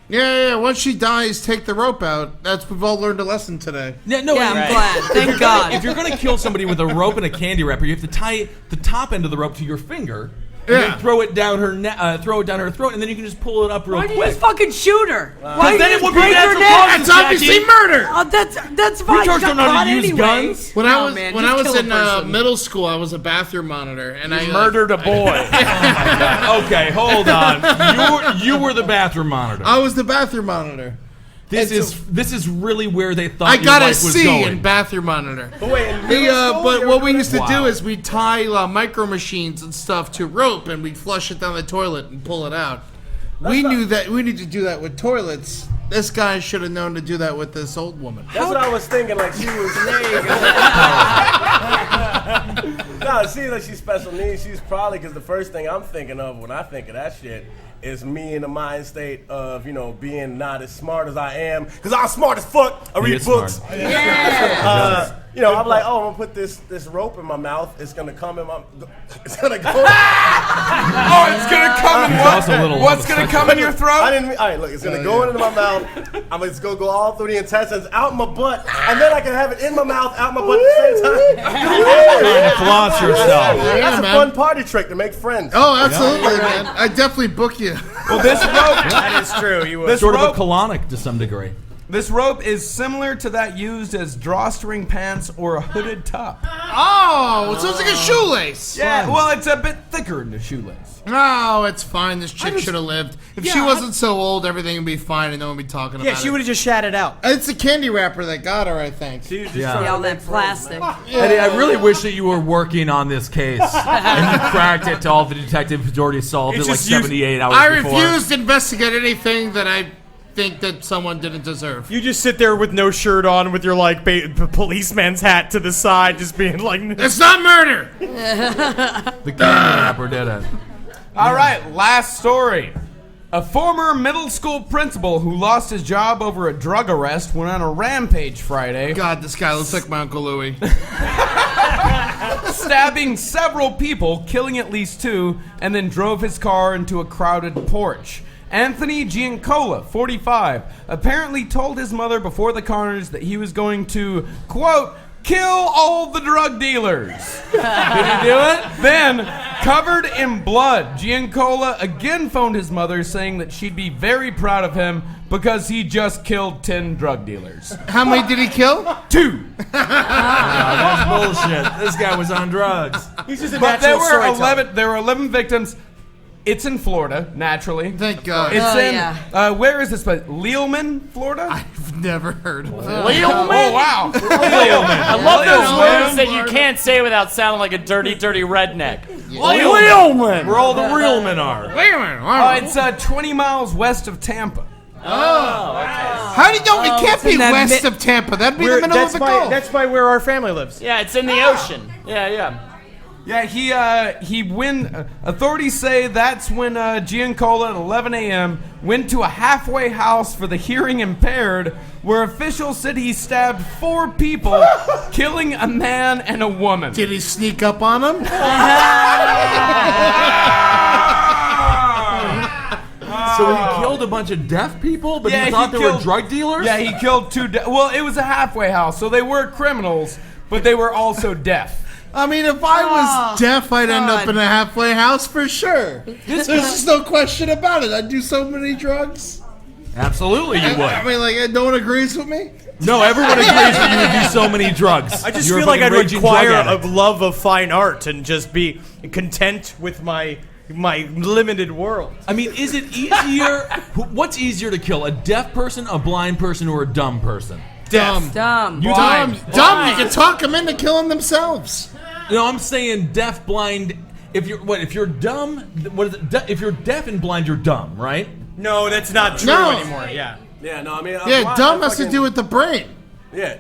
Yeah. Once she dies, take the rope out. We've all learned a lesson today. Yeah, I'm glad. Thank God. If you're gonna kill somebody with a rope and a candy wrapper, you have to tie the top end of the rope to your finger. And then throw it down her throat, and then you can just pull it up real Why quick. do you just fucking shoot her? Because then it would be break her natural neck? causes, That's obviously Jackie. murder. Oh, that's fine. Retards She don't got know how caught to use anyway. guns. When No, I was man, when just I was kill a in person. middle school, I was a bathroom monitor, and I Murdered a boy. Okay, hold on. You were the bathroom monitor. I was the bathroom monitor. This is really where they thought I your got a life was C going. in bathroom monitor. But wait, in middle school, But what we used to Wow. do is we tie micro machines and stuff to rope, and we'd flush it down the toilet and pull it out. We knew that we need to do that with toilets. This guy should have known to do that with this old woman. That's what I was thinking. Like she was. No, see, like she's special needs. She's probably because the first thing I'm thinking of when I think of that shit is me in the mind state of being not as smart as I am because I'm smart as fuck. I read books. Yeah. I'm like, oh, I'm gonna put this rope in my mouth. It's gonna come in my. It's gonna go. Oh, it's gonna come in what? What's gonna come in your throat? All right, look, it's gonna go into my mouth. It's gonna go all through the intestines, out my butt, and then I can have it in my mouth, out my butt at the same time. Trying to floss yourself. That's a fun party trick to make friends. Oh, absolutely, man. I definitely book you. Well, this rope. That is true. You would. This Sort of a rope- colonic to some degree. This rope is similar to that used as drawstring pants or a hooded top. Oh, so it's like a shoelace. Yeah, well, it's a bit thicker than a shoelace. No, it's fine. This chick should have lived. If she wasn't so old, everything would be fine and no one would be talking about it. Yeah, she would have just shat it out. It's the candy wrapper that got her, I think. Yeah, all that plastic. Eddie, I really wish that you were working on this case and you cracked it to all the detectives who'd already solved it like 78 hours I before. refuse to investigate anything that I think that someone didn't deserve. You just sit there with no shirt on, with your policeman's hat to the side, just being like, "It's not murder." The candy wrapper did it. All right, last story. A former middle school principal who lost his job over a drug arrest went on a rampage Friday. God, this guy looks like my Uncle Louie. Stabbing several people, killing at least 2, and then drove his car into a crowded porch. Anthony Giancola, 45, apparently told his mother before the carnage that he was going to, quote, kill all the drug dealers. Did he do it? Then, covered in blood, Giancola again phoned his mother saying that she'd be very proud of him because he just killed 10 drug dealers. How many did he kill? 2. That's bullshit. This guy was on drugs. he's just a But there natural were storyteller. 11 victims. It's in Florida, naturally. Thank God. It's yeah. where is this place? Lealman, Florida? I've never heard of that. Lealman? Oh, wow. I love those Lealman. words that you can't say without sounding like a dirty, dirty redneck. Where all the real men are. Wait a minute. It's 20 miles west of Tampa. How do you know it can't be that west of Tampa? That'd be the middle of the Gulf. That's by where our family lives. Yeah, it's in the ocean. Yeah. Yeah, authorities say that's when Giancola at 11 a.m. went to a halfway house for the hearing impaired, where officials said he stabbed 4 people, killing a man and a woman. Did he sneak up on him? So he killed a bunch of deaf people, but Yeah, he thought he they were killed- drug dealers? Yeah, he killed 2 well, it was a halfway house, so they were criminals, but they were also deaf. I mean, if I was deaf, I'd end up in a halfway house for sure. There's just no question about it. I'd do so many drugs. Absolutely, you would. I mean, like, no one agrees with me? No, everyone agrees that you would do so many drugs. I just You're feel a like I'd fucking raging require drug a addict. love of fine art and just be content with my limited world. I mean, is it easier? What's easier to kill, a deaf person, a blind person, or a dumb person? Deaf. Dumb. You dumb. Dumb. You can talk them into killing themselves. No, I'm saying deaf, blind. If you're dumb, what is it? If you're deaf and blind, you're dumb, right? No, that's not true No. anymore. Yeah. Yeah, no, I mean... Yeah, dumb has to do with the brain. Yeah.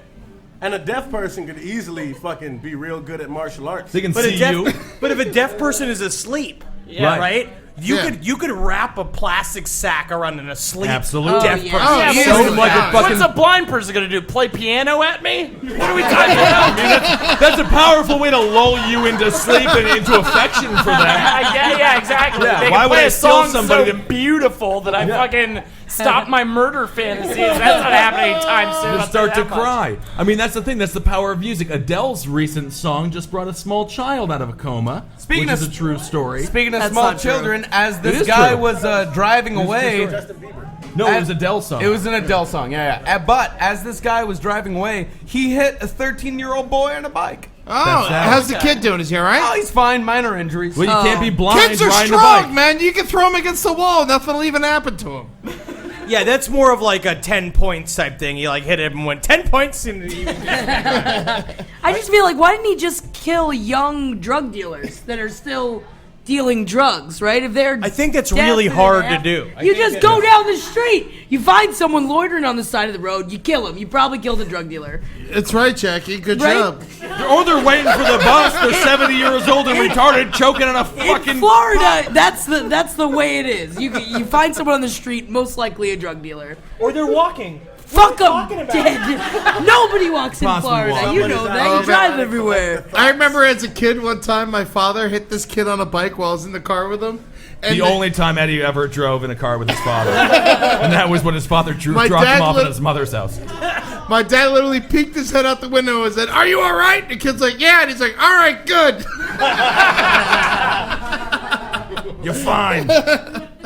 And a deaf person could easily fucking be real good at martial arts. They can But see you. But if a deaf person is asleep, right? You could wrap a plastic sack around an asleep Absolutely. deaf Oh, yeah. person. Oh, Yeah, yeah. but Show 'em like a fucking. what's a blind person gonna do? Play piano at me? What are we talking about? That's a powerful way to lull you into sleep and into affection for them. Yeah, exactly. Yeah, They why can would play I a steal song somebody so to- beautiful that I fucking stop my murder fantasies. That's not happening anytime soon. You I'll start tell to you that much. cry. I mean, that's the thing. That's the power of music. Adele's recent song just brought a small child out of a coma, Speaking which of- is a true story. Speaking of That's small not true. children, as It this is guy true. was driving away. No, it was Adele's song. It was an Adele song, yeah. But as this guy was driving away, he hit a 13-year-old boy on a bike. Oh, how's the kid doing? Is he all Oh, right? he's fine. Minor injuries. Well, you can't be blind Kids are riding a strong, bike. man. You can throw them against the wall. Nothing will even happen to them. Yeah, that's more of like a 10 points type thing. You like hit him and went 10 points. And I just feel like, why didn't he just kill young drug dealers that are still dealing drugs, right? If they're I think that's deaf really and hard to deaf, do. You just go down the street. You find someone loitering on the side of the road. You kill him. You probably killed a drug dealer. That's right, Jackie. Good Right? job. Or they're waiting for the bus. They're 70 years old and retarded, choking on a In fucking. Florida, that's the way it is. You find someone on the street, most likely a drug dealer. Or they're walking. Fuck them, dead. Nobody walks in Possibly Florida. walk. You know that. You drive everywhere. I remember as a kid, one time my father hit this kid on a bike while I was in the car with him. And The only time Eddie ever drove in a car with his father. And that was when his father My dropped dad him off lit- at his mother's house. my dad literally peeked his head out the window and said, "Are you all right?" And the kid's like, "Yeah." And he's like, "All right, good." You're fine.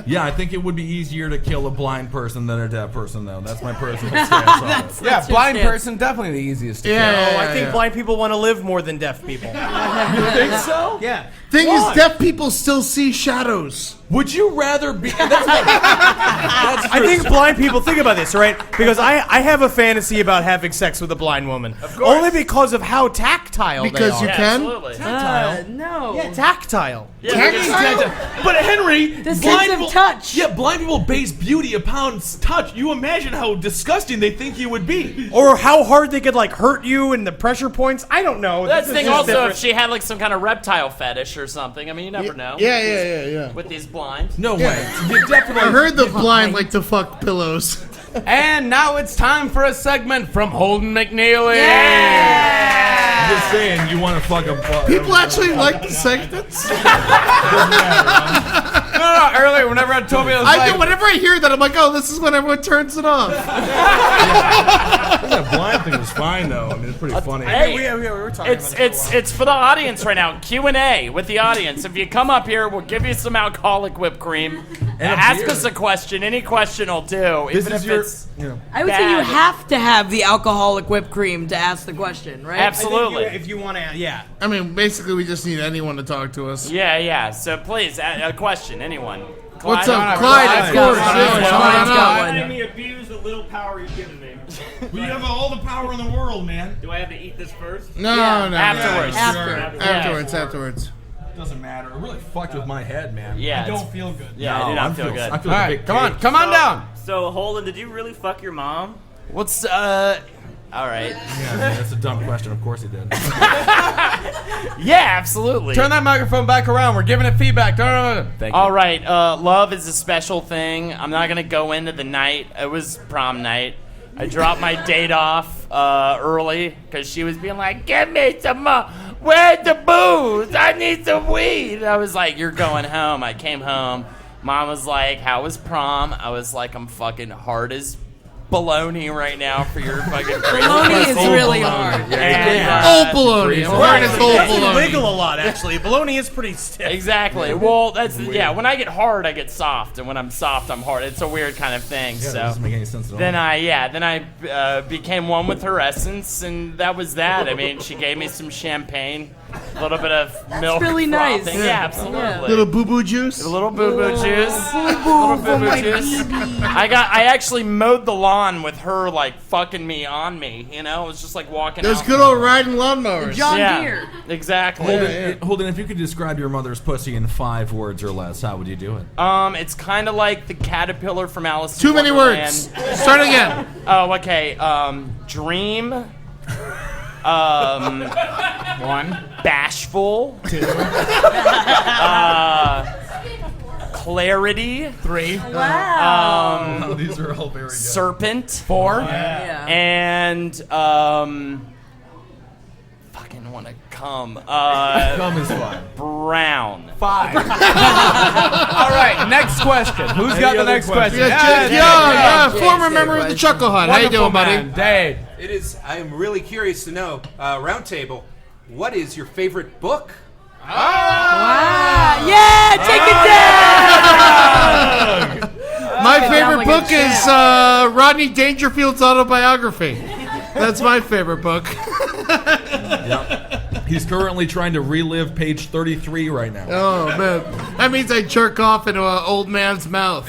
Yeah, I think it would be easier to kill a blind person than a deaf person, though. That's my personal stance on it. Yeah, blind person, definitely the easiest to kill. Oh, I think blind people want to live more than deaf people. You think so? Yeah. Thing Why? is, deaf people still see shadows. Would you rather be... I think blind people, think about this, right? Because I have a fantasy about having sex with a blind woman. Of course. Only because of how tactile Because they you are. can? Absolutely. No. Yeah, tactile. But Henry, The sense of touch. Yeah, blind people base beauty upon touch. You imagine how disgusting they think you would be. Or how hard they could like hurt you and the pressure points. I don't know. That's This the is thing. just Also, different. if she had like some kind of reptile fetish or something, I mean, you never know. Yeah. With these blinds. No way. You definitely. I heard the blind like to fuck pillows. And now it's time for a segment from Holden McNeely. Just saying, you want to fuck a. People actually like the segments. No, earlier, whenever I told me, I was I like, know, whenever I hear that, I'm like, oh, this is when everyone turns it off. That blind thing was fine though. I mean, it's pretty funny. Hey, we were talking it's about it it's for the audience right now. Q&A with the audience. If you come up here, we'll give you some alcoholic whipped cream. Ask beer. us a question. Any question will do. This Even is if your. it's I would say you bad. have to have the alcoholic whipped cream to ask the question, right? Absolutely. If you want to, yeah. I mean, basically, we just need anyone to talk to us. Yeah. So please, a question. Anyone. What's Clyde? up, Clyde? Of course. Clyde's got one. me abuse the little power you've given me. You have all the power in the world, man. Do I have to eat this first? No. Afterwards. Afterwards. Doesn't matter. It really fucked with my head, man. Yeah. I don't feel good. Yeah, I do not feel good. I feel all like a right, big come on, cake. come on down. So, Holden, did you really fuck your mom? What's all right. Yeah, that's a dumb question. Of course he did. Yeah, absolutely. Turn that microphone back around. We're giving it feedback. Thank you. All right, love is a special thing. I'm not gonna go into the night. It was prom night. I dropped my date off early because she was being like, "Give me some more. Where's the booze? I need some weed." I was like, "You're going home." I came home. Mom was like, "How was prom?" I was like, "I'm fucking hard as bologna right now for your fucking Bologna is really hard. Old bologna. Hard as old bologna. Wiggle a lot, actually. Bologna is pretty stiff. Exactly. Well, that's when I get hard, I get soft, and when I'm soft, I'm hard. It's a weird kind of thing. Yeah, so that doesn't make any sense at all. then I became one with her essence, and that was that. I mean, she gave me some champagne, a little bit of milk. really nice. frothing. Yeah, absolutely. Yeah. Little boo-boo juice. A little boo-boo juice. Boo-boo for my juice. baby. I actually mowed the lawn with her like fucking me on me. You know, it was just like walking. Those out. good old riding lawnmowers. John Yeah, Deere. exactly. Holden, if you could describe your mother's pussy in 5 words or less, how would you do it? It's kind of like the caterpillar from Alice. in Too many Wonderland. words. Start again. Oh, okay. Dream. 1. Bashful. 2. Clarity. 3. Wow. These are all very good. Serpent. 4. Yeah. And fucking want to come. Come is fine. Brown. 5. All right, next question. Who's got the next question? Former member of the Chuckle Hut. How you doing, buddy? Dave. It is. I am really curious to know, Roundtable, what is your favorite book? Wow. Yeah, take it down. My favorite book is Rodney Dangerfield's autobiography. That's my favorite book. Yep. He's currently trying to relive page 33 right now. Oh, man. That means I jerk off into an old man's mouth.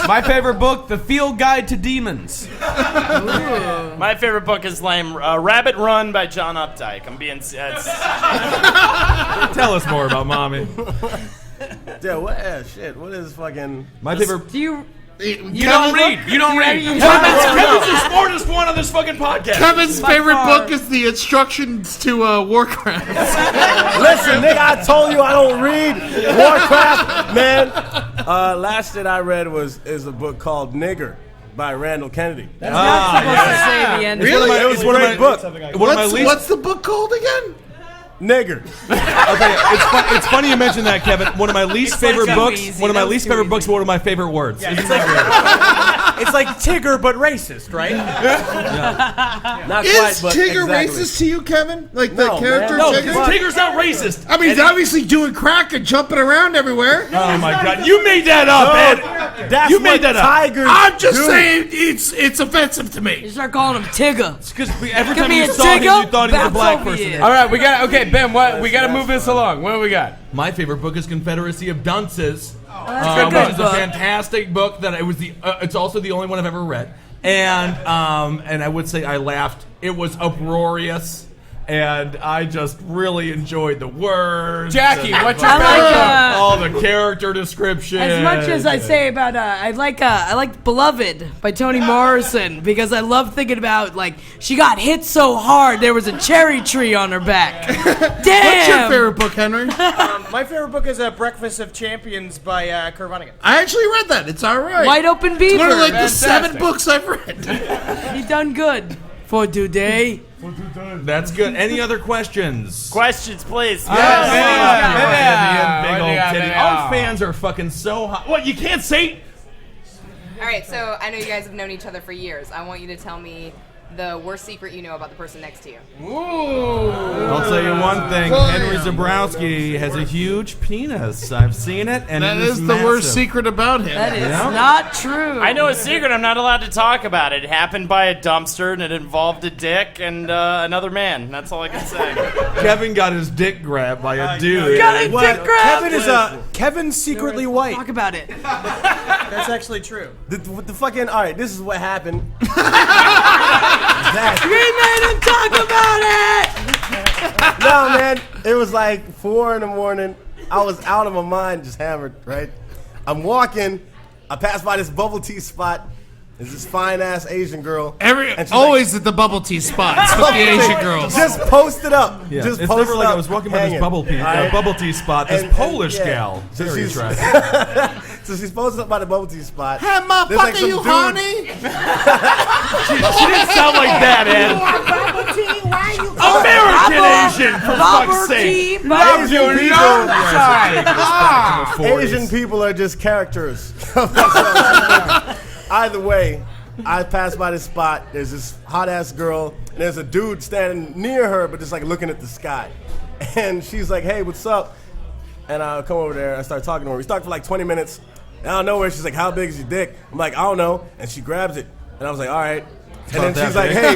My favorite book, The Field Guide to Demons. My favorite book is lame. Rabbit Run by John Updike. I'm being. Tell us more about Mommy. Yeah, what? Shit. What is fucking? My favorite. Do you? You don't read. You don't read. you- Kevin's the smartest one on this fucking podcast. Kevin's favorite book is the instructions to Warcraft. Listen, nigga, I told you I don't read Warcraft, man. Last shit I read is a book called Nigger by Randall Kennedy. That's not supposed to say the end. Really? It was one of my book. What's the book called again? Nigger. Okay, it's funny you mentioned that, Kevin. One of my least favorite books. easy. One of my That was least too favorite easy. books. One of my favorite words. Yeah, it's like Tigger, but racist, right? Not Is quite, but Tigger exactly. racist to you, Kevin? Like the No, character man. No, Tigger? Tigger's not racist. I mean, he's obviously doing crack and jumping around everywhere. Oh my God! You made that up, Ed. That's You made what that up. tigers I'm just do. saying it's offensive to me. You start calling him Tigger. Because every Give time me you a saw him, Tigger, you thought he was a bounce black over person. here. All right, we got. Okay, Ben. What? We got to move this along. What do we got? My favorite book is Confederacy of Dunces, That's a which good is book. a fantastic book. That it was the. It's also the only one I've ever read, and I would say I laughed. It was uproarious, and I just really enjoyed the words. Jackie, and what's your I like, favorite? all the character description. As much as I say about, I like Beloved by Toni Morrison because I love thinking about like she got hit so hard there was a cherry tree on her back. Damn. What's your favorite book, Henry? My favorite book is Breakfast of Champions by Kurt Vonnegut. I actually read that. It's all right. White Open Beaver. It's one of like the Fantastic. 7 books I've read. You done good for today. That's good. Any other questions? Questions, please. Big old titty. Our fans are fucking so hot. What? You can't say. All right, so I know you guys have known each other for years. I want you to tell me the worst secret you know about the person next to you. I'll tell you one thing. Henry Zebrowski has a huge penis. I've seen it, and That it is the massive. worst secret about him. That is Yeah. not true. I know a secret. I'm not allowed to talk about it. It happened by a dumpster, and it involved a dick and another man. That's all I can say. Kevin got his dick grabbed by a dude. Got a dick grab. Kevin's secretly white. Talk about it. That's actually true. The fucking. All right, this is what happened. We made him talk about it. No, man. It was like 4 in the morning. I was out of my mind, just hammered, right? I'm walking. I pass by this bubble tea spot. There's this fine-ass Asian girl. And she's Always at the bubble tea spots with the Asian girls. Just post it up. Yeah, Just it's post never it like up. I was walking by this hanging. bubble tea spot. This And- Polish yeah. gal, So very she's- attractive. So she's posted up by the bubble tea spot. Hey, There's motherfucker, like some you dude- horny? She didn't sound like that, Ed. American Asian, for fuck's sake. Asian people are just characters. Either way, I pass by this spot. There's this hot-ass girl, and there's a dude standing near her, but just like looking at the sky. And she's like, hey, what's up? And I come over there. I start talking to her. We talked for like 20 minutes. And out of nowhere, she's like, how big is your dick? I'm like, I don't know. And she grabs it. And I was like, all right. And then she's like, hey.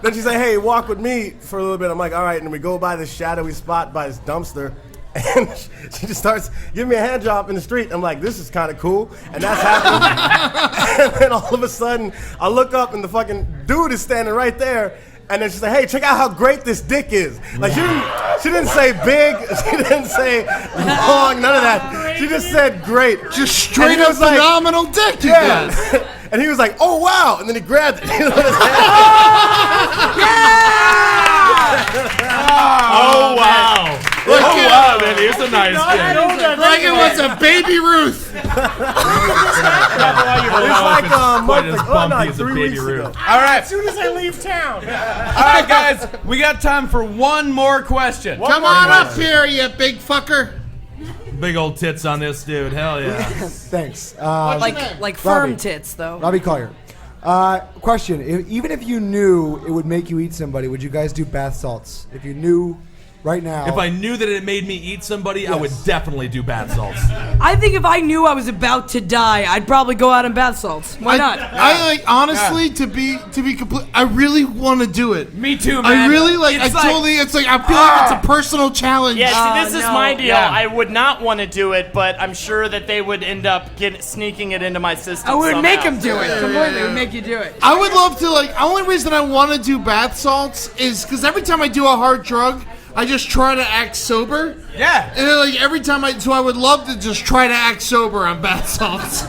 Then she's like, hey, walk with me for a little bit. I'm like, all right. And we go by this shadowy spot by this dumpster. And she just starts giving me a hand job in the street. I'm like, this is kind of cool. And that's happening. And then all of a sudden, I look up and the fucking dude is standing right there. And then she's like, hey, check out how great this dick is. Like, she didn't say big. She didn't say long, none of that. She just said great. Just straight up phenomenal dick you got. And he was like, oh, wow. And then he grabbed it. Oh, wow. Look wow, man. Here's a nice dick. Like it was a baby Ruth. It's like 3 weeks ago. All right. As soon as I leave town. All right, guys. We got time for one more question. Come on up here, you big fucker. Big old tits on this dude. Hell yeah. Thanks. Like firm tits, though. Robbie Collier. Question. Even if you knew it would make you eat somebody, would you guys do bath salts? If you knew right now. If I knew that it made me eat somebody, I would definitely do bath salts. I think if I knew I was about to die, I'd probably go out on bath salts. Why not? I like honestly to be complete. I really want to do it. Me too, man. I really like. It's like I feel like it's a personal challenge. Yeah, see, this is my deal. Yeah. I would not want to do it, but I'm sure that they would end up sneaking it into my system. I would somehow. make them do it. Completely would make you do it. I would love to. Like, the only reason I want to do bath salts is because every time I do a hard drug, I just try to act sober. Yeah. And then, like every time so I would love to just try to act sober on bath salts.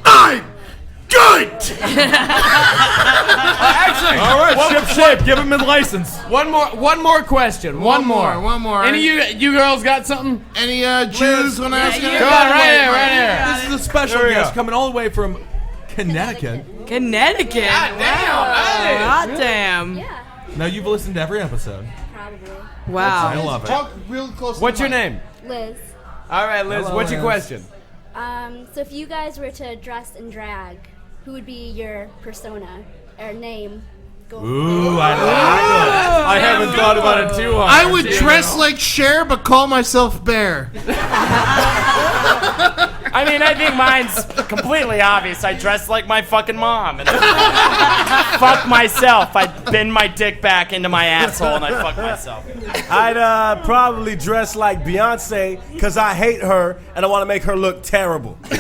I'm good. Actually, all right, ship. Give him a license. One more question. One more. Any of you girls got something? Any Jews want to ask you? Come on, right here. This is a special guest coming all the way from Connecticut. Connecticut. God damn. God damn. Yeah, Now you've listened to every episode. probably. Wow. I love it. Talk real close. What's your name? Liz. All right, Liz. Hello, what's your Liz. question? So if you guys were to dress in drag, who would be your persona or name? Ooh, I like it. I haven't thought about it too hard. I would dress like Cher, but call myself Bear. I mean, I think mine's completely obvious. I dress like my fucking mom. And fuck myself. I bend my dick back into my asshole and I fuck myself. I'd probably dress like Beyonce because I hate her and I want to make her look terrible. I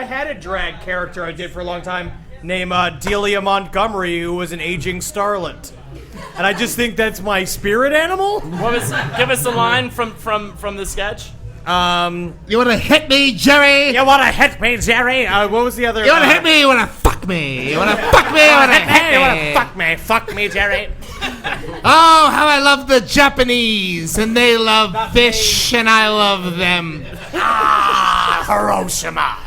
had a drag character I did for a long time named Delia Montgomery, who was an aging starlet. And I just think that's my spirit animal. Give us a line from the sketch. You want to hit me, Jerry? You want to hit me, Jerry? What was the other? You want to hit me? You want to fuck me? You want to fuck me? You want to hit me? You want to fuck me? Fuck me, Jerry. Oh, how I love the Japanese, and they love fish, and I love them. Hiroshima.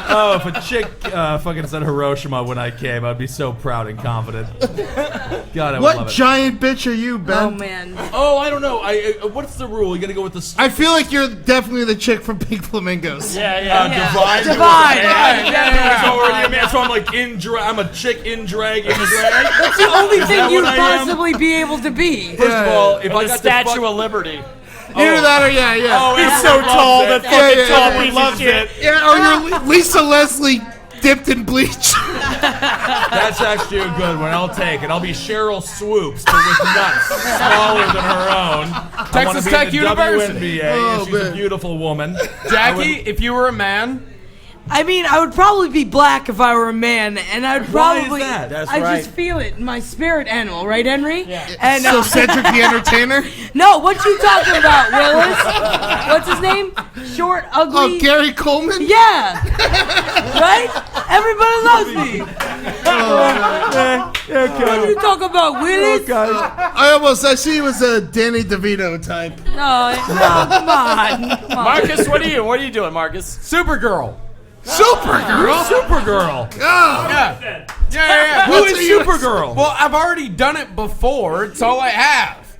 Oh, if a chick fucking said Hiroshima when I came, I'd be so proud and confident. God, I would love What it. giant bitch are you, Ben? Oh man. Oh, I don't know. What's the rule? You gotta go with the. I feel like you're definitely the chick from Pink Flamingos. Yeah. Divide. Yeah. So I'm like in drag. I'm a chick in drag in drag. That's the only thing that you'd what I am? possibly be able to be. First of all, if I The got Statue of Liberty. Either that or yeah. Oh, He's so tall, that fucking tall piece of shit. Yeah, or you're Lisa Leslie dipped in bleach. That's actually a good one. I'll take it. I'll be Cheryl Swoops, but with nuts smaller than her own. Texas Tech University. WNBA, she's a beautiful woman. Jackie, if you were a man. I mean, I would probably be black if I were a man, and I'd probably. Why is that? That's I right. just feel it in my spirit animal, right, Henry? Yeah. And So Cedric the Entertainer? no, what you talking about, Willis? What's his name? Short, ugly. Oh, Gary Coleman? Yeah. Right? Everybody loves me. What you talk about, Willis? I see he was a Danny DeVito type. No, come on. Marcus, what are you doing, Marcus? Supergirl. Supergirl. Yeah. Who is Supergirl? Well, I've already done it before. It's all I have.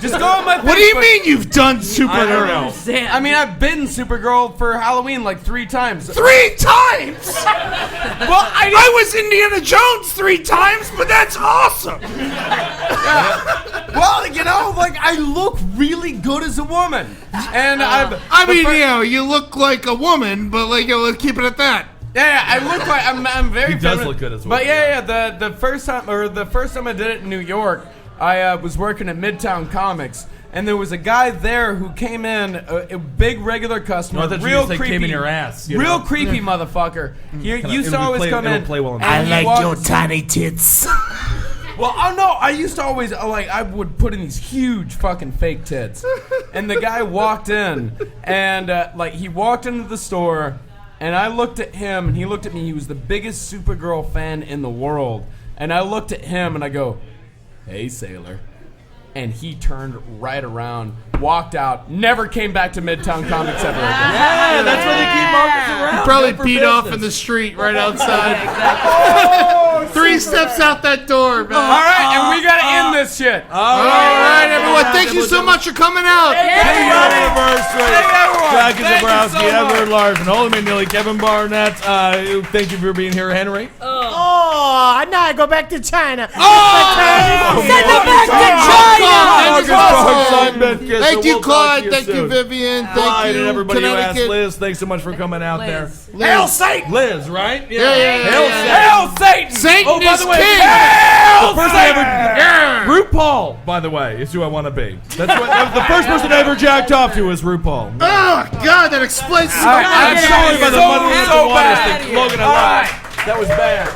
Just go on my Facebook. What do you mean you've done Supergirl? I mean, I've been Supergirl for Halloween like 3 times. 3 times? Well, I was Indiana Jones 3 times, but that's awesome. Well, you know, like I look really good as a woman, and you look like a woman, but like, let's keep it at that. Yeah, I look like I'm very. He does look good as a woman. But the first time I did it in New York, I was working at Midtown Comics. And there was a guy there who came in, a big regular customer, real creepy, came in your ass, real creepy motherfucker. He used to always come in. I like your tiny tits. Well, oh no, I used to always I would put in these huge fucking fake tits, and the guy walked in, and he walked into the store, and I looked at him, and he looked at me. He was the biggest Supergirl fan in the world, and I looked at him, and I go, "Hey, sailor." And he turned right around, walked out, never came back to Midtown Comics ever again. Yeah, that's where they keep markets around. He probably beat off in the street right outside. 3 steps out that door, man. All right, and we gotta end this shit. All right, everyone. Thank you so much for coming out. Happy anniversary. Jackie Thank you Zebrowski, so much. Ed Larson, Holden McNeely, Kevin Barnett. Thank you for being here, Henry. Oh, now I go back to China. Send them back to China. Thank you, Clyde. Thank you, Vivian. Thank Clyde you, and everybody who asked Connecticut. Liz. Thanks so much for coming out there. Hail Satan! Liz, right? Yeah. Hail Satan! Satan Oh, by is the way, king. the first I ever, RuPaul, by the way, is who I want to be. That's what the first person I ever jacked off to was RuPaul. Oh God, that explains so much. I'm sorry about the So money bad. Logan, I love it. That was bad.